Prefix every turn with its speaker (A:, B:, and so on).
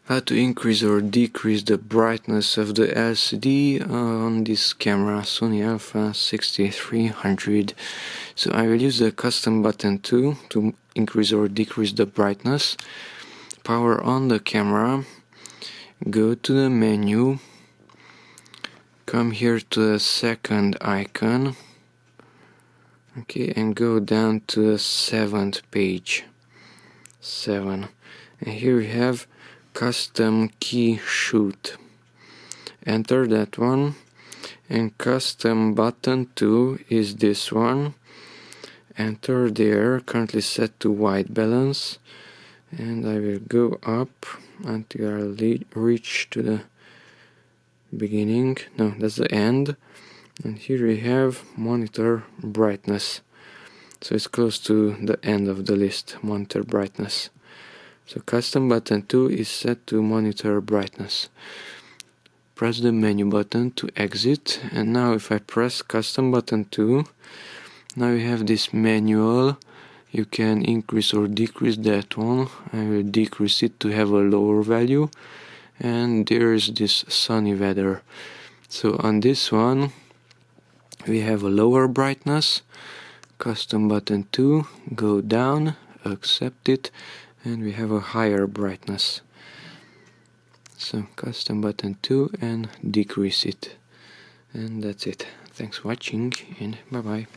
A: How to increase or decrease the brightness of the LCD on this camera, Sony A6300. So I will use the custom button tool to increase or decrease the brightness. Power on the camera, go to the menu, come here to the second icon, okay, and go down to the 7th page, 7, and here we have custom key shoot. Enter that one, and custom button 2 is this one. Enter there, currently set to white balance, and I will go up until I reach to the beginning. No, that's the end. And here we have monitor brightness, so it's close to the end of the list, monitor brightness. So custom button 2 is set to monitor brightness. Press the menu button to exit, and now if I press custom button 2, now you have this manual. You can increase or decrease that one. I will decrease it to have a lower value, and there is this sunny weather. So on this one we have a lower brightness. Custom button 2, go down, accept it, and we have a higher brightness. So custom button 2 and decrease it. And that's it. Thanks for watching, and bye bye.